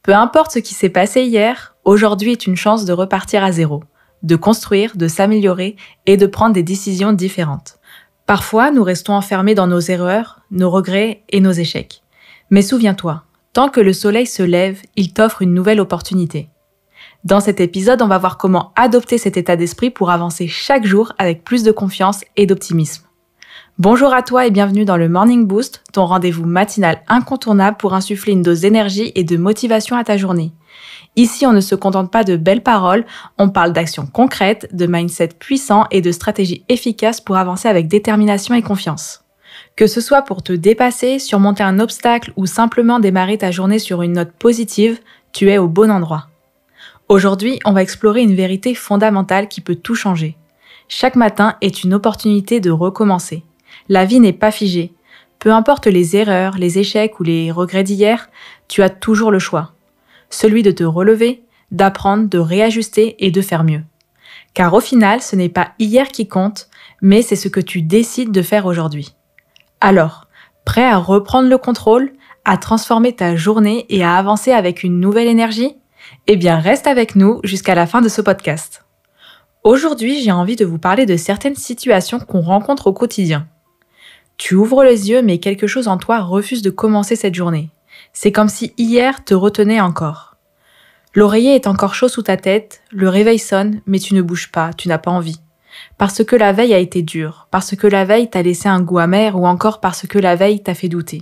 Peu importe ce qui s'est passé hier, aujourd'hui est une chance de repartir à zéro, de construire, de s'améliorer et de prendre des décisions différentes. Parfois, nous restons enfermés dans nos erreurs, nos regrets et nos échecs. Mais souviens-toi, tant que le soleil se lève, il t'offre une nouvelle opportunité. Dans cet épisode, on va voir comment adopter cet état d'esprit pour avancer chaque jour avec plus de confiance et d'optimisme. Bonjour à toi et bienvenue dans le Morning Boost, ton rendez-vous matinal incontournable pour insuffler une dose d'énergie et de motivation à ta journée. Ici, on ne se contente pas de belles paroles, on parle d'actions concrètes, de mindset puissant et de stratégies efficaces pour avancer avec détermination et confiance. Que ce soit pour te dépasser, surmonter un obstacle ou simplement démarrer ta journée sur une note positive, tu es au bon endroit. Aujourd'hui, on va explorer une vérité fondamentale qui peut tout changer. Chaque matin est une opportunité de recommencer. La vie n'est pas figée. Peu importe les erreurs, les échecs ou les regrets d'hier, tu as toujours le choix. Celui de te relever, d'apprendre, de réajuster et de faire mieux. Car au final, ce n'est pas hier qui compte, mais c'est ce que tu décides de faire aujourd'hui. Alors, prêt à reprendre le contrôle, à transformer ta journée et à avancer avec une nouvelle énergie ? Eh bien, reste avec nous jusqu'à la fin de ce podcast. Aujourd'hui, j'ai envie de vous parler de certaines situations qu'on rencontre au quotidien. Tu ouvres les yeux, mais quelque chose en toi refuse de commencer cette journée. C'est comme si hier te retenait encore. L'oreiller est encore chaud sous ta tête, le réveil sonne, mais tu ne bouges pas, tu n'as pas envie. Parce que la veille a été dure, parce que la veille t'a laissé un goût amer ou encore parce que la veille t'a fait douter.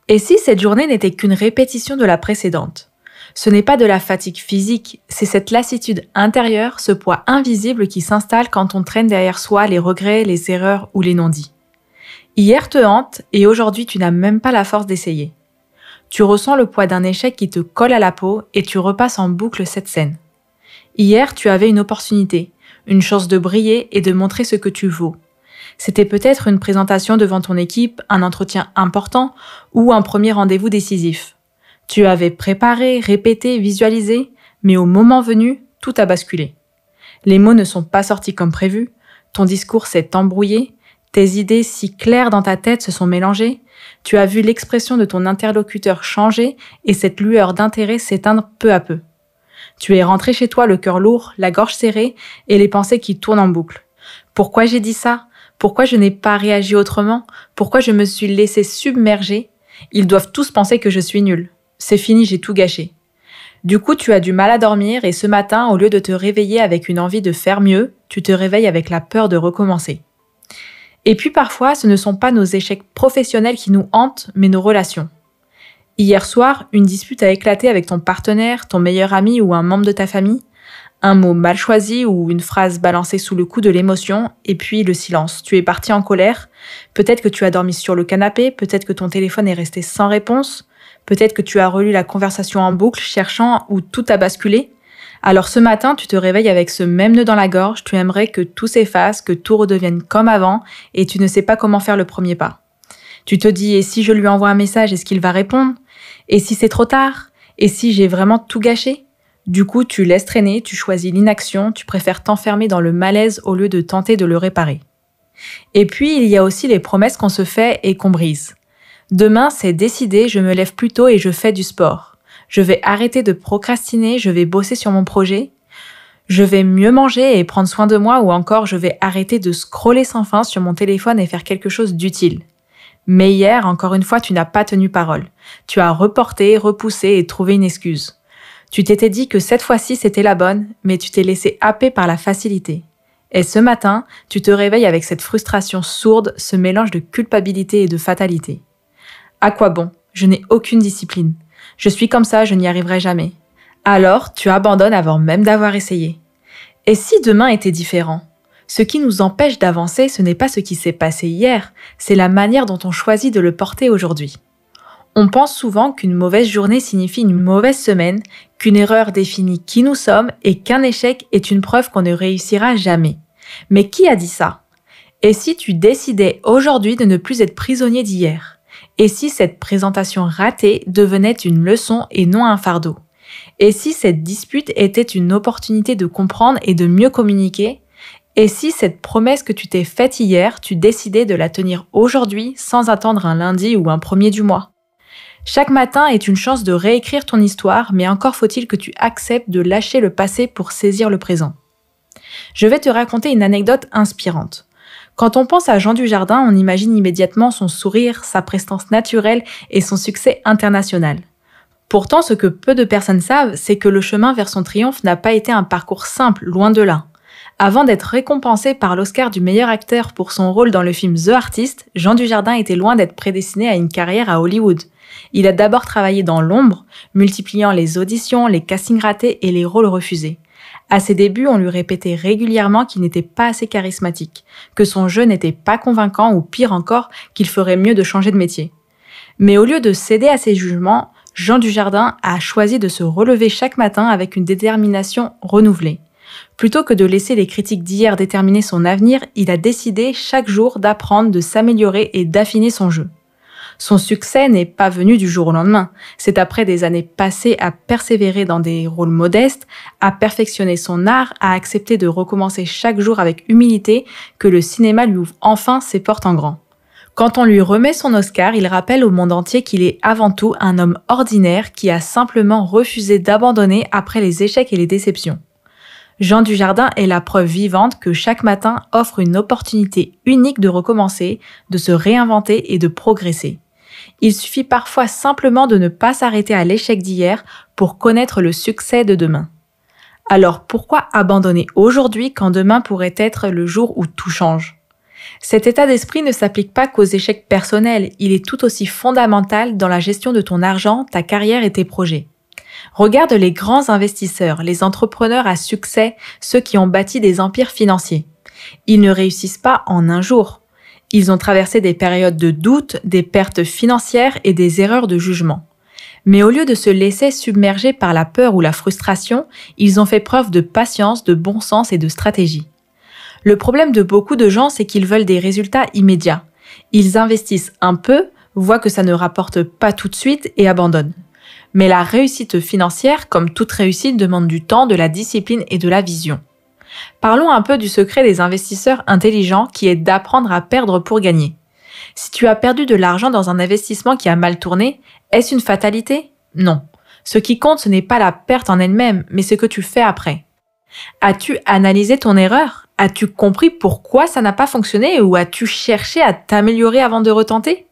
Et si cette journée n'était qu'une répétition de la précédente ? Ce n'est pas de la fatigue physique, c'est cette lassitude intérieure, ce poids invisible qui s'installe quand on traîne derrière soi les regrets, les erreurs ou les non-dits. Hier te hante et aujourd'hui tu n'as même pas la force d'essayer. Tu ressens le poids d'un échec qui te colle à la peau et tu repasses en boucle cette scène. Hier tu avais une opportunité, une chance de briller et de montrer ce que tu vaux. C'était peut-être une présentation devant ton équipe, un entretien important ou un premier rendez-vous décisif. Tu avais préparé, répété, visualisé, mais au moment venu, tout a basculé. Les mots ne sont pas sortis comme prévu, ton discours s'est embrouillé, tes idées si claires dans ta tête se sont mélangées, tu as vu l'expression de ton interlocuteur changer et cette lueur d'intérêt s'éteindre peu à peu. Tu es rentré chez toi le cœur lourd, la gorge serrée et les pensées qui tournent en boucle. Pourquoi j'ai dit ça ? Pourquoi je n'ai pas réagi autrement ? Pourquoi je me suis laissé submerger ? Ils doivent tous penser que je suis nulle. C'est fini, j'ai tout gâché. Du coup, tu as du mal à dormir et ce matin, au lieu de te réveiller avec une envie de faire mieux, tu te réveilles avec la peur de recommencer. Et puis parfois, ce ne sont pas nos échecs professionnels qui nous hantent, mais nos relations. Hier soir, une dispute a éclaté avec ton partenaire, ton meilleur ami ou un membre de ta famille. Un mot mal choisi ou une phrase balancée sous le coup de l'émotion, et puis le silence. Tu es parti en colère. Peut-être que tu as dormi sur le canapé, peut-être que ton téléphone est resté sans réponse, peut-être que tu as relu la conversation en boucle, cherchant où tout a basculé. Alors ce matin, tu te réveilles avec ce même nœud dans la gorge, tu aimerais que tout s'efface, que tout redevienne comme avant, et tu ne sais pas comment faire le premier pas. Tu te dis, et si je lui envoie un message, est-ce qu'il va répondre ? Et si c'est trop tard ? Et si j'ai vraiment tout gâché ? Du coup, tu laisses traîner, tu choisis l'inaction, tu préfères t'enfermer dans le malaise au lieu de tenter de le réparer. Et puis, il y a aussi les promesses qu'on se fait et qu'on brise. Demain, c'est décidé, je me lève plus tôt et je fais du sport. Je vais arrêter de procrastiner, je vais bosser sur mon projet. Je vais mieux manger et prendre soin de moi ou encore je vais arrêter de scroller sans fin sur mon téléphone et faire quelque chose d'utile. Mais hier, encore une fois, tu n'as pas tenu parole. Tu as reporté, repoussé et trouvé une excuse. Tu t'étais dit que cette fois-ci c'était la bonne, mais tu t'es laissé happer par la facilité. Et ce matin, tu te réveilles avec cette frustration sourde, ce mélange de culpabilité et de fatalité. À quoi bon ? Je n'ai aucune discipline. Je suis comme ça, je n'y arriverai jamais. Alors, tu abandonnes avant même d'avoir essayé. Et si demain était différent ? Ce qui nous empêche d'avancer, ce n'est pas ce qui s'est passé hier, c'est la manière dont on choisit de le porter aujourd'hui. On pense souvent qu'une mauvaise journée signifie une mauvaise semaine, qu'une erreur définit qui nous sommes et qu'un échec est une preuve qu'on ne réussira jamais. Mais qui a dit ça ? Et si tu décidais aujourd'hui de ne plus être prisonnier d'hier ? Et si cette présentation ratée devenait une leçon et non un fardeau ? Et si cette dispute était une opportunité de comprendre et de mieux communiquer ? Et si cette promesse que tu t'es faite hier, tu décidais de la tenir aujourd'hui sans attendre un lundi ou un 1er du mois ? Chaque matin est une chance de réécrire ton histoire, mais encore faut-il que tu acceptes de lâcher le passé pour saisir le présent. Je vais te raconter une anecdote inspirante. Quand on pense à Jean Dujardin, on imagine immédiatement son sourire, sa prestance naturelle et son succès international. Pourtant, ce que peu de personnes savent, c'est que le chemin vers son triomphe n'a pas été un parcours simple, loin de là. Avant d'être récompensé par l'Oscar du meilleur acteur pour son rôle dans le film The Artist, Jean Dujardin était loin d'être prédestiné à une carrière à Hollywood. Il a d'abord travaillé dans l'ombre, multipliant les auditions, les castings ratés et les rôles refusés. À ses débuts, on lui répétait régulièrement qu'il n'était pas assez charismatique, que son jeu n'était pas convaincant ou pire encore, qu'il ferait mieux de changer de métier. Mais au lieu de céder à ses jugements, Jean Dujardin a choisi de se relever chaque matin avec une détermination renouvelée. Plutôt que de laisser les critiques d'hier déterminer son avenir, il a décidé chaque jour d'apprendre, de s'améliorer et d'affiner son jeu. Son succès n'est pas venu du jour au lendemain. C'est après des années passées à persévérer dans des rôles modestes, à perfectionner son art, à accepter de recommencer chaque jour avec humilité que le cinéma lui ouvre enfin ses portes en grand. Quand on lui remet son Oscar, il rappelle au monde entier qu'il est avant tout un homme ordinaire qui a simplement refusé d'abandonner après les échecs et les déceptions. Jean Dujardin est la preuve vivante que chaque matin offre une opportunité unique de recommencer, de se réinventer et de progresser. Il suffit parfois simplement de ne pas s'arrêter à l'échec d'hier pour connaître le succès de demain. Alors pourquoi abandonner aujourd'hui quand demain pourrait être le jour où tout change ? Cet état d'esprit ne s'applique pas qu'aux échecs personnels, il est tout aussi fondamental dans la gestion de ton argent, ta carrière et tes projets. Regarde les grands investisseurs, les entrepreneurs à succès, ceux qui ont bâti des empires financiers. Ils ne réussissent pas en un jour. Ils ont traversé des périodes de doute, des pertes financières et des erreurs de jugement. Mais au lieu de se laisser submerger par la peur ou la frustration, ils ont fait preuve de patience, de bon sens et de stratégie. Le problème de beaucoup de gens, c'est qu'ils veulent des résultats immédiats. Ils investissent un peu, voient que ça ne rapporte pas tout de suite et abandonnent. Mais la réussite financière, comme toute réussite, demande du temps, de la discipline et de la vision. Parlons un peu du secret des investisseurs intelligents qui est d'apprendre à perdre pour gagner. Si tu as perdu de l'argent dans un investissement qui a mal tourné, est-ce une fatalité ? Non. Ce qui compte, ce n'est pas la perte en elle-même, mais ce que tu fais après. As-tu analysé ton erreur ? As-tu compris pourquoi ça n'a pas fonctionné ou as-tu cherché à t'améliorer avant de retenter ?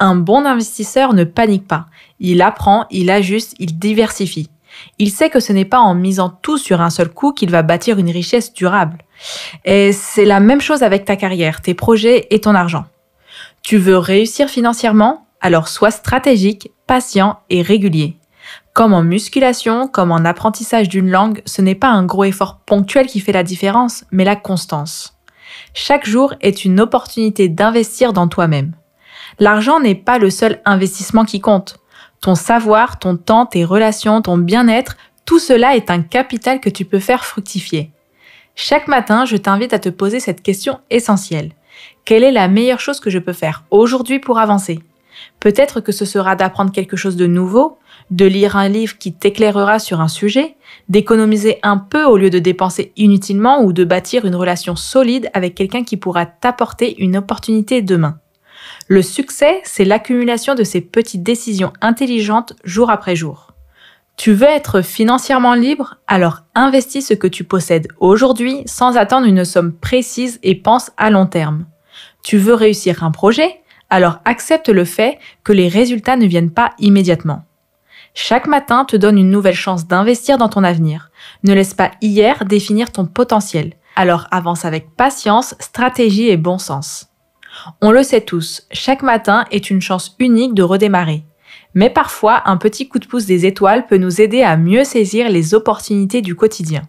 Un bon investisseur ne panique pas. Il apprend, il ajuste, il diversifie. Il sait que ce n'est pas en misant tout sur un seul coup qu'il va bâtir une richesse durable. Et c'est la même chose avec ta carrière, tes projets et ton argent. Tu veux réussir financièrement ? Alors sois stratégique, patient et régulier. Comme en musculation, comme en apprentissage d'une langue, ce n'est pas un gros effort ponctuel qui fait la différence, mais la constance. Chaque jour est une opportunité d'investir dans toi-même. L'argent n'est pas le seul investissement qui compte. Ton savoir, ton temps, tes relations, ton bien-être, tout cela est un capital que tu peux faire fructifier. Chaque matin, je t'invite à te poser cette question essentielle. Quelle est la meilleure chose que je peux faire aujourd'hui pour avancer ? Peut-être que ce sera d'apprendre quelque chose de nouveau, de lire un livre qui t'éclairera sur un sujet, d'économiser un peu au lieu de dépenser inutilement ou de bâtir une relation solide avec quelqu'un qui pourra t'apporter une opportunité demain. Le succès, c'est l'accumulation de ces petites décisions intelligentes jour après jour. Tu veux être financièrement libre? Alors investis ce que tu possèdes aujourd'hui sans attendre une somme précise et pense à long terme. Tu veux réussir un projet? Alors accepte le fait que les résultats ne viennent pas immédiatement. Chaque matin te donne une nouvelle chance d'investir dans ton avenir. Ne laisse pas hier définir ton potentiel. Alors avance avec patience, stratégie et bon sens. On le sait tous, chaque matin est une chance unique de redémarrer. Mais parfois, un petit coup de pouce des étoiles peut nous aider à mieux saisir les opportunités du quotidien.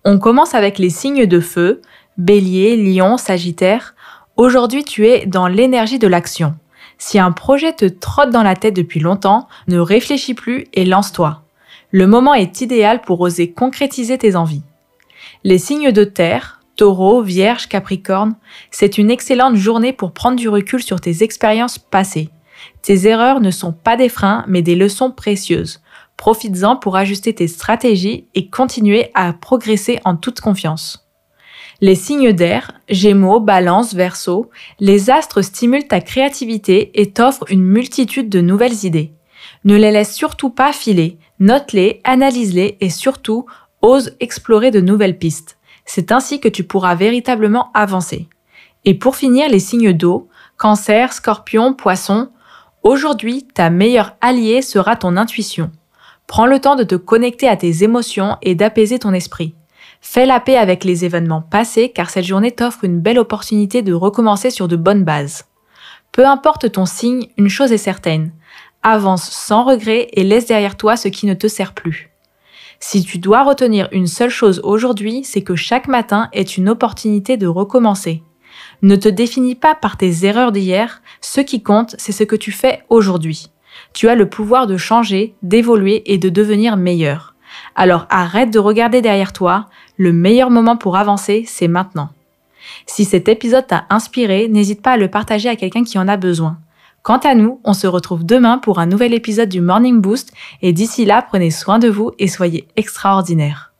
On commence avec les signes de feu, Bélier, Lion, Sagittaire. Aujourd'hui, tu es dans l'énergie de l'action. Si un projet te trotte dans la tête depuis longtemps, ne réfléchis plus et lance-toi. Le moment est idéal pour oser concrétiser tes envies. Les signes de terre, Taureau, Vierge, Capricorne, c'est une excellente journée pour prendre du recul sur tes expériences passées. Tes erreurs ne sont pas des freins, mais des leçons précieuses. Profites-en pour ajuster tes stratégies et continuer à progresser en toute confiance. Les signes d'air, Gémeaux, Balance, Verseau, les astres stimulent ta créativité et t'offrent une multitude de nouvelles idées. Ne les laisse surtout pas filer, note-les, analyse-les et surtout, ose explorer de nouvelles pistes. C'est ainsi que tu pourras véritablement avancer. Et pour finir, les signes d'eau, Cancer, Scorpion, Poisson. Aujourd'hui, ta meilleure alliée sera ton intuition. Prends le temps de te connecter à tes émotions et d'apaiser ton esprit. Fais la paix avec les événements passés car cette journée t'offre une belle opportunité de recommencer sur de bonnes bases. Peu importe ton signe, une chose est certaine. Avance sans regret et laisse derrière toi ce qui ne te sert plus. Si tu dois retenir une seule chose aujourd'hui, c'est que chaque matin est une opportunité de recommencer. Ne te définis pas par tes erreurs d'hier, ce qui compte, c'est ce que tu fais aujourd'hui. Tu as le pouvoir de changer, d'évoluer et de devenir meilleur. Alors arrête de regarder derrière toi, le meilleur moment pour avancer, c'est maintenant. Si cet épisode t'a inspiré, n'hésite pas à le partager à quelqu'un qui en a besoin. Quant à nous, on se retrouve demain pour un nouvel épisode du Morning Boost et d'ici là, prenez soin de vous et soyez extraordinaires.